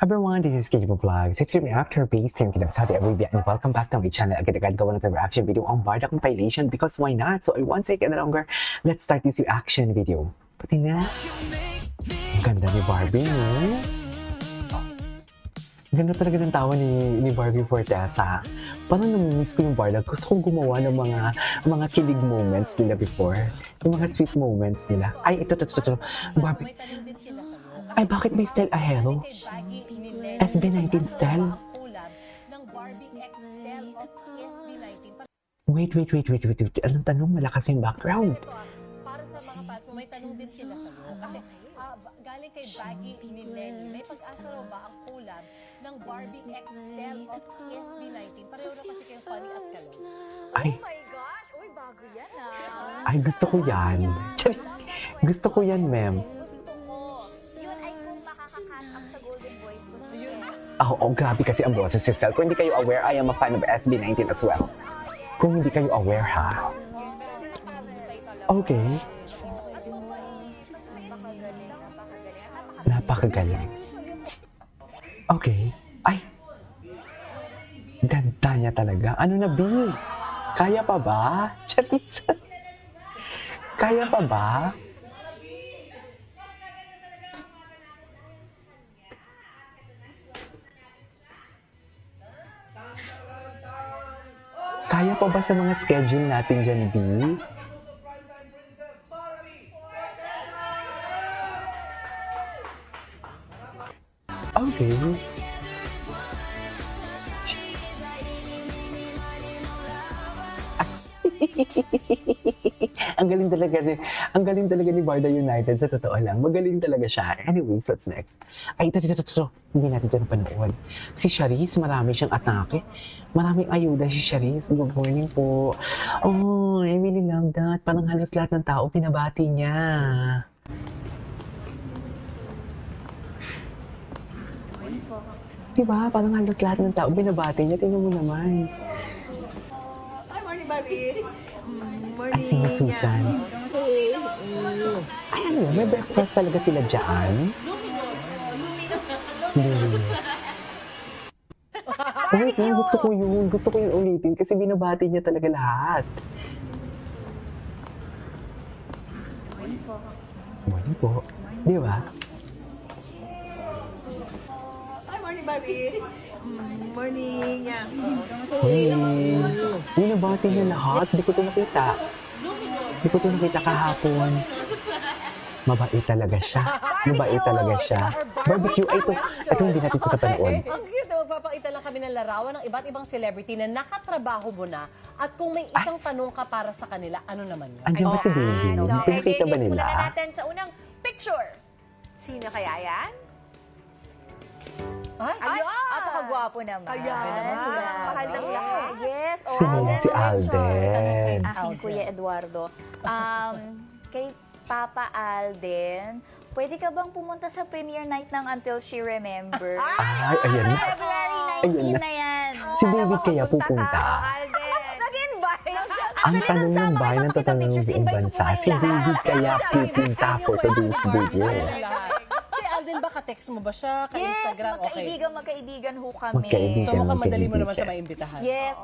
Everyone, this is Kikibo Vlogs. If you're an actor based in Saudi Arabia, and welcome back to my channel. Agad-agad gawa natin reaction video ang Barda compilation because why not? So I won't take any longer. Let's start this reaction video. Pati na. Ang ganda ni Barbie, no? Ang ganda talaga ng tawa ni Barbie Fortesa. Parang namimiss ko yung Barda. Gusto kong gumawa ng mga kilig moments nila before. Yung mga sweet moments nila. Ay, ito. Barbie. Ay, bakit may style ahero? SB19 style? Wait. Anong tanong? Malakas yung background. Para sa mga fans mo, may tanong din sila sa iyo. Kasi galing kay Baggy ni Lenny, may pag-asa raw ba ang collab ng Barbie X-Style of SB19? Pareho na kasi kayong funny at kalong. Ay, Oh my gosh! Uy, bago yan ah! ay, gusto ko yan. Gusto ko yan, ma'am. Gusto ko! Yun ay kung makaka-catch up sa Golden Boys. Gusto yun. Grabe kasi ang boses si Sel. Kung hindi kayo aware, I am a fan of SB19 as well. Kung hindi kayo aware, ha? Okay. Napakagaling. Okay. Ay! Ganda niya talaga. Ano na, B? Kaya pa ba? Charis. Kaya pa ba? Kaya pa ba sa mga schedule natin dyan, B? Okay. Ang galing talaga ni Barda United, sa totoo lang. Magaling talaga siya. Anyways, what's next? Ay, ito. Hindi natin ito napanood. Si Charisse, marami siyang atake. Maraming ayuda si Charisse. Good morning po. Oh, I really love that. Parang halos lahat ng tao pinabati niya. Diba? Parang halos lahat ng tao binabati niya. Tingnan mo naman. Hi, morning, Barbie! Morning! Ay, si Miss Susan. Ay, ano yun? May breakfast talaga sila dyan? Luminous. Oh, wait lang. Gusto ko yun. Gusto ko yun ulitin kasi binabati niya talaga lahat. Morning po. Di ba? Barbie. Morning. Yeah. Hey. Binabati niya lahat. Di ko ito nakita. Kahapon. Mabait talaga siya. Barbecue. Ay, ito hindi natin ito napanood. Ang cute, magpapakita lang kami ng larawan ng iba't ibang celebrity na nakatrabaho mo na at kung may isang tanong ka para sa kanila, ano naman yun? Andiyan ba si David? Pinakita ba nila? Muna natin sa unang picture. Sino kaya yan? Ay, Napakagwapo naman. Mahal ng lahat. Yes. Si Alden. Aking Kuya Eduardo. Kay Papa Alden, pwede ka bang pumunta sa premiere night ng Until She Remembers? Ay, ayan na. February 19 na yan. Si David kaya pupunta. Nag-invite. Ang tanong ng bayan ng tatanong ng buong bansa, si David kaya pupunta for today's video. Si Alden ba, ka-text mo ba siya? Yes, Ka-Instagram? Okay. magkaibigan ho kami. Magkaibigan. So mukhang madali mo naman siya maimbitahan. Yes,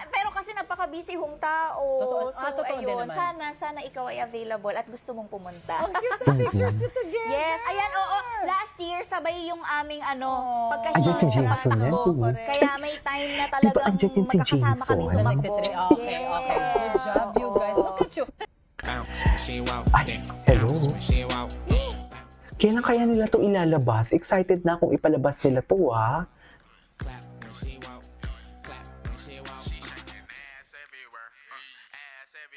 pero kasi napaka-busy hong tao. Totoo. So Totoo din ayun, naman. sana ikaw ay available at gusto mong pumunta. Ang cute na pictures nyo together. Yes, ayan, oo. Last year, sabay yung aming Andyan si pagkahilig Jason yan. Kaya may time na Di ba talagang andyan yan si magkakasama Jason? kami tumakbo. Okay. Good job, you guys. Look at you. Ay, hello. Kailan kaya nila to ilalabas? Excited na akong ipalabas nila to, ha?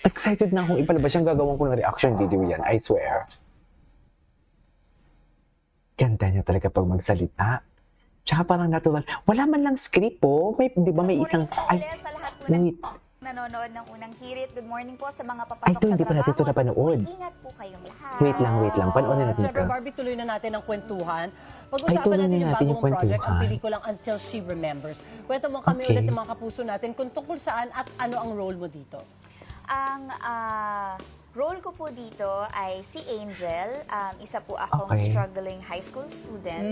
Excited na akong ipalabas yung gagawin ko ng reaction video yan, I swear. Ganda niya talaga pag magsalita. Tsaka parang natural. Wala man lang script, po. May, di ba may isang... Ay, Sa lahat po wait. nanonood ng unang hirit. Good morning po sa mga papasok Ay, ito, hindi pa natin ito napanood. Ingat po kayong lahat. Wait lang. Panoorin natin Siyempre, ito. Barbie, tuloy na natin ang kwentuhan. Ay, Pag-usapan tuloy natin na yung natin bago yung mong project, ang kwentuhan. pelikulang Until She Remembers. Kwento mo kami Okay. ulit ng mga kapuso natin kung tungkol saan at ano ang role mo dito. Ang Role ko po dito ay si Angel. Isa po akong Okay. struggling high school student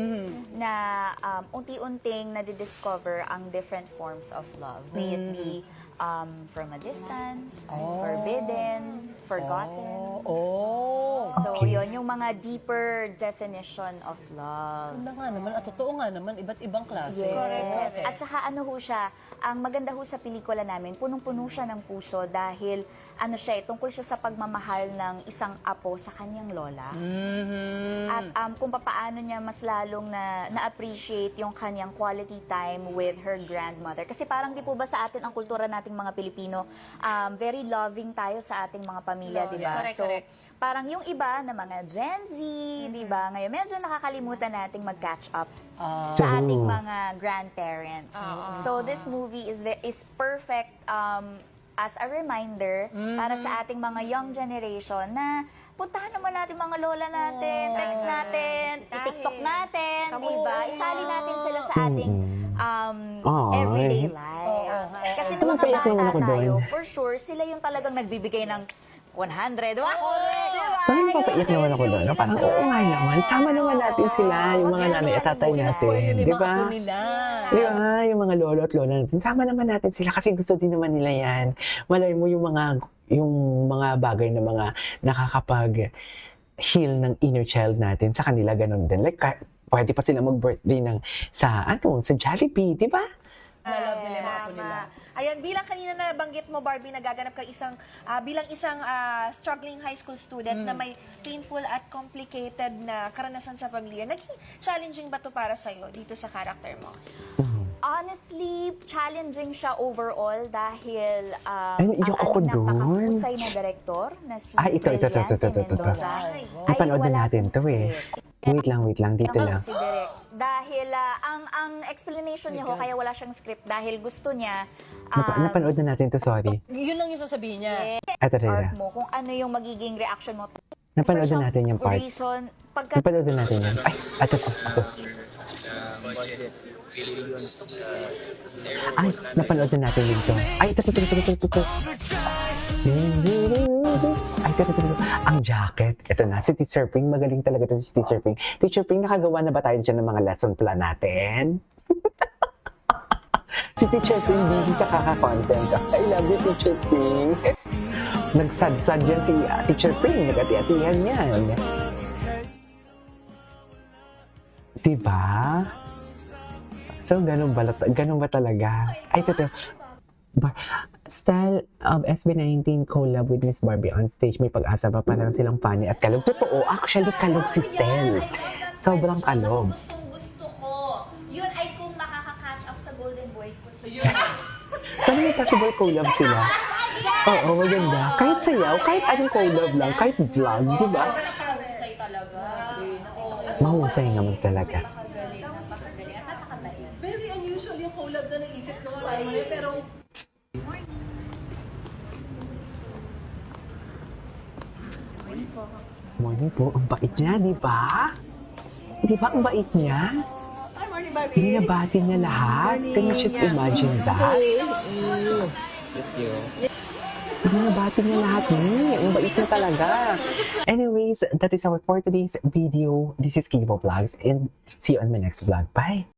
na unti-unting nadidiscover ang different forms of love. May it be from a distance, forbidden, forgotten. So, Okay. yon yung mga deeper definition of love. Ano nga naman, at totoo nga naman, iba't ibang klase. Yes. At saka ano ho siya, ang maganda ho sa pelikula namin, punong-puno siya ng puso dahil ano siya, tungkol siya sa pagmamahal ng isang apo sa kanyang lola. At kung papaano niya mas lalong na-appreciate yung kanyang quality time with her grandmother. Kasi parang di po ba sa atin ang kultura nating mga Pilipino, very loving tayo sa ating mga pamilya, di ba? Correct, So, correct. parang yung iba na mga Gen Z, di ba? Ngayon, medyo nakakalimutan nating mag-catch up sa True. ating mga grandparents. So, this movie is perfect as a reminder para sa ating mga young generation na puntahan naman natin mga lola natin, text natin, i-TikTok natin, di ba? Isali natin sila sa ating Ay. everyday life. Kasi nung mga Napaiyak naman bata ako tayo, doon. for sure, sila yung talagang nagbibigay ng 100. Diba? Diba? Parang papaiyak naman ako doon. Parang, oo nga naman, sama naman natin sila, yung mga nanay at tatay natin. Di ba? Di ba? Yung mga lolo at lola natin, sama naman natin sila kasi gusto din naman nila yan. Malay mo yung mga bagay na mga nakakapag-heal ng inner child natin sa kanila, ganun din. Like, pwede pa sila mag-birthday sa Jollibee, di ba? Love nila yung mga apo nila. Ayan, bilang kanina nabanggit mo, Barbie, nagaganap ka bilang isang struggling high school student na may painful at complicated na karanasan sa pamilya. Naging challenging ba to para sa'yo dito sa character mo? Honestly, challenging siya overall dahil Ay, iyak ako aling doon. napakahusay na direktor na si Ay, ito. Brillante Mendoza ay Napanood na wala natin pong to eh. script. Wait lang, dito lang. Si Direk. Dahil ang explanation niya ho, kaya wala siyang script dahil gusto niya Napanood na natin to, sorry. Yun lang yung sasabihin niya. Ito, art Rera. mo, kung ano yung magiging reaction mo. Napanood For na natin yung some part. reason, pagka Napanood na natin yan. Ay, ito. Ay, napanood na natin dito. Ay, ito. Ay, ito. Ang jacket. Ito na, si Teacher Ping. Magaling talaga ito si Teacher Ping. Teacher Ping, nakagawa na ba tayo dyan ng mga lesson plan natin? Si Teacher Ping busy sa kaka-content. I love you, Teacher Ping. Nagsad-sad yan si Teacher Ping. Nag-ati-atihan yan. Diba? So, ganun ba talaga? Ay, totoo. Style of SB19 collab with Miss Barbie on stage. May pag-asa ba? Parang silang funny at kalog. Totoo, actually, kalog si Stel. Sobrang kalog. Gusto ko. Yun ay kung makaka-catch up sa Golden Boys ko sa Sana may possible collab sila. Oo, maganda. Kahit sayaw, kahit anong collab lang, kahit vlog, di ba? Mahusay naman talaga. Very unusual yung collab na naisip ko. Pero Morning po, ang bait niya, di ba? Di ba ang bait niya? hi, morning, Barbie. Binabati niya lahat. Can you just imagine that? Binabati niya lahat niya. Ang bait niya talaga. Anyways, that is our for today's video. This is Kibo Vlogs and see you on my next vlog. Bye!